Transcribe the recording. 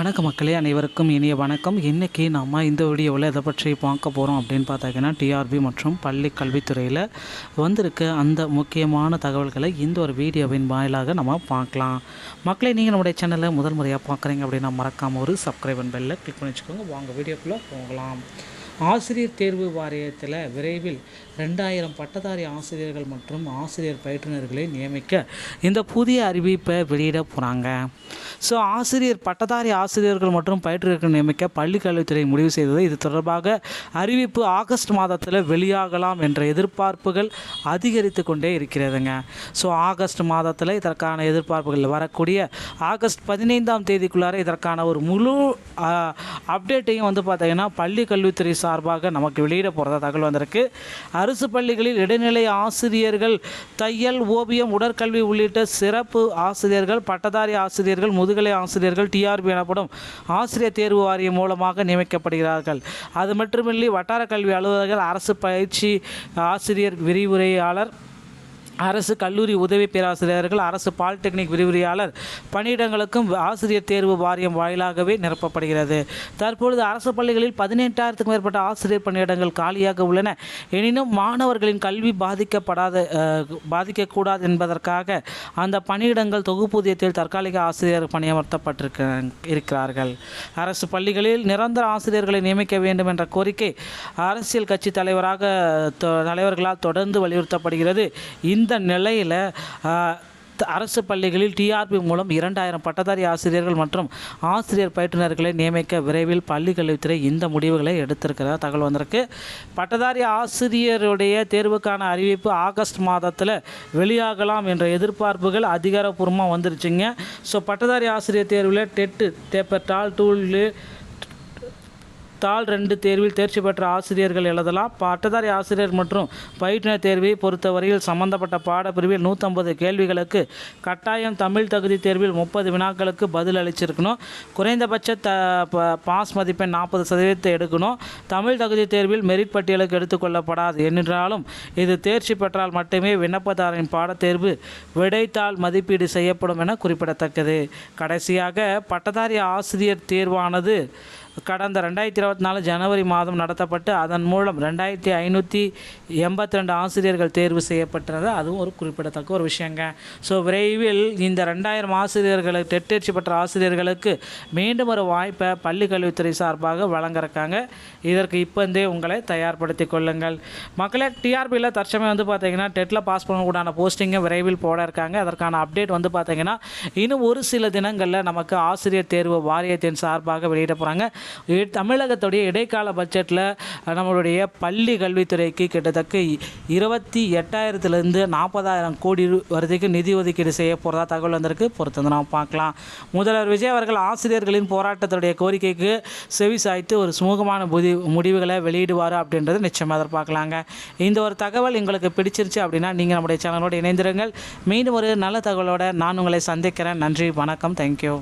வணக்க மக்களே, அனைவருக்கும் இனிய வணக்கம். இன்றைக்கி நம்ம இந்த வீடியோவில் எதை பற்றி பார்க்க போகிறோம் அப்படின்னு பார்த்தாங்கன்னா, டிஆர்பி மற்றும் பள்ளி கல்வித்துறையில் வந்திருக்க அந்த முக்கியமான தகவல்களை இந்த ஒரு வீடியோவின் வாயிலாக நம்ம பார்க்கலாம். மக்களே, நீங்கள் நம்முடைய சேனலை முதல் முறையாக பார்க்குறீங்க அப்படின்னா மறக்காமல் ஒரு சப்ஸ்கிரைப் பெல்லை கிளிக் பண்ணி வச்சுக்கோங்க. வாங்க வீடியோக்குள்ளே போகலாம். ஆசிரியர் தேர்வு வாரியத்தில் விரைவில் 2000 பட்டதாரி ஆசிரியர்கள் மற்றும் ஆசிரியர் பயிற்றுனர்களை நியமிக்க இந்த புதிய அறிவிப்பை வெளியிட போகிறாங்க. ஸோ பட்டதாரி ஆசிரியர்கள் மற்றும் பயிற்றுனர்கள் நியமிக்க பள்ளி கல்வித்துறை முடிவு செய்தது. இது தொடர்பாக அறிவிப்பு ஆகஸ்ட் மாதத்தில் வெளியாகலாம் என்ற எதிர்பார்ப்புகள் அதிகரித்து கொண்டே இருக்கிறதுங்க. ஸோ ஆகஸ்ட் மாதத்தில் இதற்கான எதிர்பார்ப்புகள் வரக்கூடிய ஆகஸ்ட் 15ஆம் தேதிக்குள்ளார இதற்கான ஒரு முழு அப்டேட்டையும் பார்த்திங்கன்னா பள்ளி கல்வித்துறை சார்பாக நமக்கு வெளியிட போகிறதா தகவல் வந்திருக்கு. அரசு பள்ளிகளில் இடைநிலை ஆசிரியர்கள், தையல், ஓவியம், உடற்கல்வி உள்ளிட்ட சிறப்பு ஆசிரியர்கள், பட்டதாரி ஆசிரியர்கள், முதுகலை ஆசிரியர்கள் டிஆர்பி எனப்படும் ஆசிரியர் தேர்வு வாரியம் மூலமாக நியமிக்கப்படுகிறார்கள். அது மட்டுமின்றி வட்டார கல்வி அலுவலர்கள், அரசு பயிற்சி ஆசிரியர் விரிவுரையாளர், அரசு கல்லூரி உதவி பேராசிரியர்கள், அரசு பாலிடெக்னிக் விரிவுரையாளர் பணியிடங்களுக்கும் ஆசிரியர் தேர்வு வாரியம் வாயிலாகவே நிரப்பப்படுகிறது. தற்பொழுது அரசு பள்ளிகளில் 18,000க்கும் மேற்பட்ட ஆசிரியர் பணியிடங்கள் காலியாக உள்ளன. எனினும் மாணவர்களின் கல்வி பாதிக்கக்கூடாது என்பதற்காக அந்த பணியிடங்கள் தொகுப்பூதியத்தில் தற்காலிக ஆசிரியர் பணியமர்த்தப்பட்டிருக்கிறார்கள். அரசு பள்ளிகளில் நிரந்தர ஆசிரியர்களை நியமிக்க வேண்டும் என்ற கோரிக்கை அரசியல் கட்சி தலைவர்களால் தொடர்ந்து வலியுறுத்தப்படுகிறது. இந்த நிலையில் அரசு பள்ளிகளில் டிஆர்பி மூலம் 2000 பட்டதாரி ஆசிரியர்கள் மற்றும் ஆசிரியர் பயிற்றுனர்களை நியமிக்க விரைவில் பள்ளி கல்வித்துறை இந்த முடிவுகளை எடுத்திருக்கிறதா தகவல் வந்திருக்கு. பட்டதாரி ஆசிரியருடைய தேர்வுக்கான அறிவிப்பு ஆகஸ்ட் மாதத்தில் வெளியாகலாம் என்ற எதிர்பார்ப்புகள் அதிகாரப்பூர்வமாக வந்துருச்சுங்க. ஸோ பட்டதாரி ஆசிரியர் தேர்வில் டெட்டு பேப்பர் தாள் 2 தேர்வில் தேர்ச்சி பெற்ற ஆசிரியர்கள் எழுதலாம். பட்டதாரி ஆசிரியர் மற்றும் பயிற்றுனர் தேர்வை பொறுத்தவரையில் சம்பந்தப்பட்ட பாடப்பிரிவில் 150 கேள்விகளுக்கு கட்டாயம் தமிழ் தகுதி தேர்வில் 30 வினாக்களுக்கு பதில் அளிச்சிருக்கணும். குறைந்தபட்ச பாஸ் மதிப்பெண் 40% எடுக்கணும். தமிழ் தகுதி தேர்வில் மெரிட் பட்டியலுக்கு எடுத்துக்கொள்ளப்படாது என்றாலும் இது தேர்ச்சி பெற்றால் மட்டுமே விண்ணப்பதாரின் பாடத்தேர்வு விடைத்தாள் மதிப்பீடு செய்யப்படும் என குறிப்பிடத்தக்கது. கடைசியாக பட்டதாரி ஆசிரியர் தேர்வானது கடந்த 2024 ஜனவரி மாதம் நடத்தப்பட்டு அதன் மூலம் 2582 ஆசிரியர்கள் தேர்வு செய்யப்பட்டது. அதுவும் ஒரு குறிப்பிடத்தக்க ஒரு விஷயங்க. ஸோ விரைவில் இந்த 2000 ஆசிரியர்களுக்கு தேர்ச்சி பெற்ற ஆசிரியர்களுக்கு மீண்டும் ஒரு வாய்ப்பை பள்ளி கல்வித்துறை சார்பாக வழங்கிருக்காங்க. இதற்கு இப்போந்தே உங்களை தயார்படுத்தி கொள்ளுங்கள். மக்களே, டிஆர்பியில் தற்சமயம் பார்த்திங்கன்னா டெட்டில் பாஸ் பண்ணக்கூடான போஸ்டிங்கை விரைவில் போட இருக்காங்க. அதற்கான அப்டேட் பார்த்திங்கன்னா இன்னும் ஒரு சில தினங்களில் நமக்கு ஆசிரியர் தேர்வு வாரியத்தின் சார்பாக வெளியிட போகிறாங்க. தமிழகத்துடைய இடைக்கால பட்ஜெட்டில் நம்மளுடைய பள்ளி கல்வித்துறைக்கு கிட்டத்தட்ட 28,000 40,000 கோடி வரைக்கும் நிதி ஒதுக்கீடு செய்ய போகிறதா தகவல் வந்திருக்கு. பொறுத்து நாம் பார்க்கலாம். முதல்வர் விஜய் அவர்கள் ஆசிரியர்களின் போராட்டத்துடைய கோரிக்கைக்கு செவி சாய்த்து ஒரு சுமூகமான முடிவுகளை வெளியிடுவார் அப்படின்றது நிச்சயமாக எதிர்பார்க்கலாங்க. இந்த ஒரு தகவல் உங்களுக்கு பிடிச்சிருச்சு அப்படின்னா நீங்கள் நம்முடைய சேனலோடு இணைந்திருங்கள். மீண்டும் ஒரு நல்ல தகவலோடு நான் உங்களை சந்திக்கிறேன். நன்றி, வணக்கம், தேங்க்யூ.